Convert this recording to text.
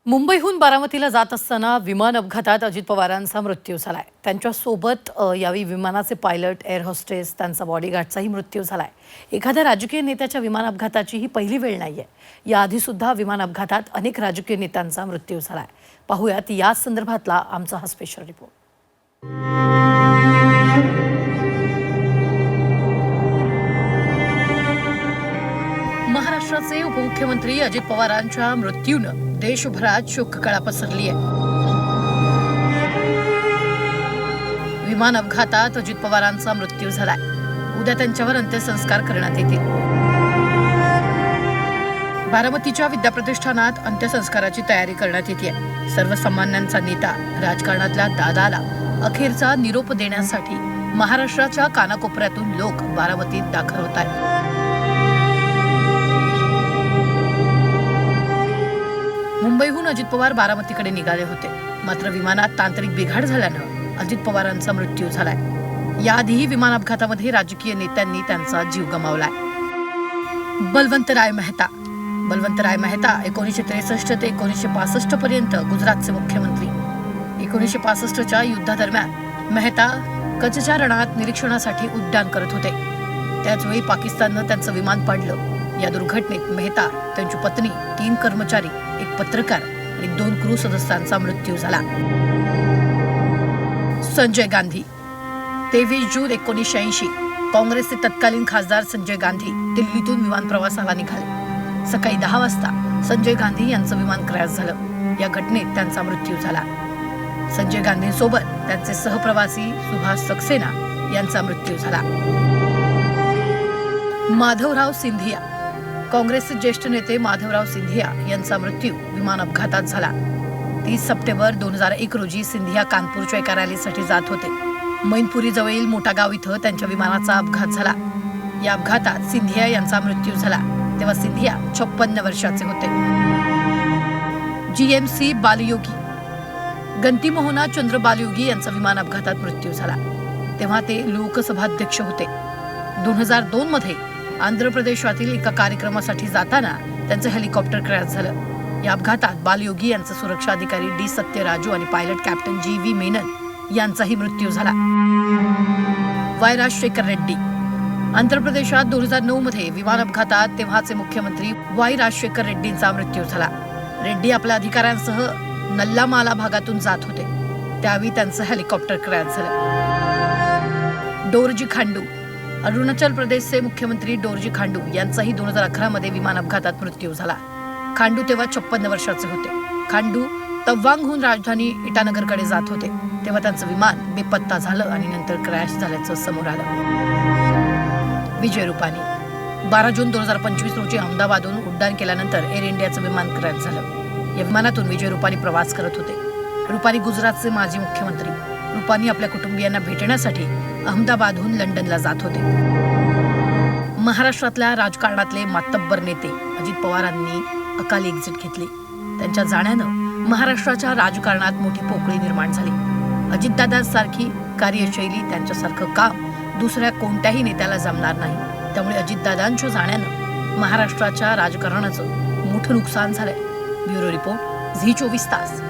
मुंबईहून बारामतीला जात असताना विमान अपघातात अजित पवारांचा मृत्यू झालाय. त्यांच्यासोबत यावेळी विमानाचे पायलट, एअर होस्टेस, त्यांचा बॉडीगार्डचाही मृत्यू झालाय. एखाद्या राजकीय नेत्याच्या विमान अपघाताची ही पहिली वेळ नाहीये. याआधी सुद्धा विमान अपघातात अनेक राजकीय नेत्यांचा मृत्यू झालाय. पाहूयात या संदर्भातला आमचा हा स्पेशल रिपोर्ट. महाराष्ट्राचे उपमुख्यमंत्री अजित पवारांच्या मृत्यूनं देशभरात शोककळा पसरली आहे. विमान अपघातात अजित पवारांचा मृत्यू झालाय. उद्या त्यांच्यावर अंत्यसंस्कार करण्यात येतील. बारामतीच्या विद्याप्रतिष्ठानात अंत्यसंस्काराची तयारी करण्यात येते. सर्वसामान्यांचा नेता, राजकारणातल्या दादाला अखेरचा निरोप देण्यासाठी महाराष्ट्राच्या कानाकोपऱ्यातून लोक बारामतीत दाखल होत आहेत. मुंबईहून अजित पवार बारामतीकडे निघाले होते. मात्र विमानात तांत्रिक बिघाड झाल्यानं अजित पवारांचा मृत्यू झालाय. याआधीही विमान अपघातामध्ये राजकीय नेत्यांनी त्यांचा जीव गमावलाय. बलवंतराय मेहता 1963 ते 1965 पर्यंत गुजरातचे मुख्यमंत्री. 1965च्या युद्धादरम्यान मेहता कच्छच्या रणात निरीक्षणासाठी उड्डाण करत होते. त्याचवेळी पाकिस्ताननं त्यांचं विमान पाडलं. या दुर्घटनेत मेहता, त्यांची पत्नी, 3 कर्मचारी, एक पत्रकार आणि 2 क्रू सदस्यांचा मृत्यू झाला. संजय गांधी 23 जून 1980 काँग्रेसचे तत्कालीन खासदार संजय गांधी दिल्लीतून विमान प्रवासाला निघाले. सकाळी 10 वाजता संजय गांधी यांचं विमान क्रॅश झालं. या घटनेत त्यांचा मृत्यू झाला. संजय गांधींसोबत त्यांचे सहप्रवासी सुभाष सक्सेना यांचा मृत्यू झाला. माधवराव सिंधिया काँग्रेसचे ज्येष्ठ नेते माधवराव सिंधिया यांचा मृत्यू विमान अपघातात झाला. 30 सप्टेंबर 2001 रोजी सिंधिया कानपूरच्या एका रॅलीसाठी जात होते. मैनपुरी जवळील मोठा गाव इथं त्यांच्या विमानाचा अपघात झाला. या अपघातात सिंधिया यांचा मृत्यू झाला. तेव्हा सिंधिया 56 वर्षाचे होते. GMC बालयोगी गंती मोहना चंद्र बालयोगी यांचा विमान अपघातात मृत्यू झाला. तेव्हा ते लोकसभाध्यक्ष होते. 2002 मध्ये आंध्र प्रदेशातील एका कार्यक्रमासाठी जाताना त्यांचं हेलिकॉप्टर क्रॅश झालं. या अपघातात बालयोगी यांचे सुरक्षा अधिकारी डी सत्यराजू आणि पायलट कॅप्टन GV मेनन यांचाही मृत्यू झाला. वाय राजशेखर रेड्डी आंध्र प्रदेशात 2009 मध्ये विमान अपघातात तेव्हाचे मुख्यमंत्री वाय राजशेखर रेड्डींचा मृत्यू झाला. रेड्डी आपल्या अधिकाऱ्यांसह नल्लामाला भागातून जात होते. त्यावेळी त्यांचं हेलिकॉप्टर क्रॅश झालं. डोरजी खांडू अरुणाचल प्रदेशचे मुख्यमंत्री डोरजी खांडू यांचाही 2011 मध्ये विमान अपघातात मृत्यू झाला. खांडू तेव्हा 56 वर्षाचे होते. खांडू तवांगहून राजधानी इटानगरकडे जात होते. तेव्हा त्यांचं विमान बेपत्ता झालं आणि नंतर क्रॅश झाल्याचं समोर आलं. विजय रुपानी 12 जून 2025 रोजी अहमदाबादहून उड्डाण केल्यानंतर एअर इंडियाचं विमान क्रॅश झालं. या विमानातून विजय रुपानी प्रवास करत होते. रुपानी गुजरातचे माजी मुख्यमंत्री. रुपानी आपल्या कुटुंबियांना भेटण्यासाठी अहमदाबादहून लंडनला जात होते. महाराष्ट्रातल्या राजकारणातले मातब्बर नेते अजित पवारांनी अकाली एक्झिट घेतली. त्यांच्या जाण्यानं महाराष्ट्राच्या राजकारणात मोठी पोकळी निर्माण झाली. अजितदादांसारखी कार्यशैली, त्यांच्यासारखं काम दुसऱ्या कोणत्याही नेत्याला जमणार नाही. त्यामुळे अजितदादांच्या जाण्यानं महाराष्ट्राच्या राजकारणाचं मोठं नुकसान झालंय. ब्युरो रिपोर्ट, झी 24 तास.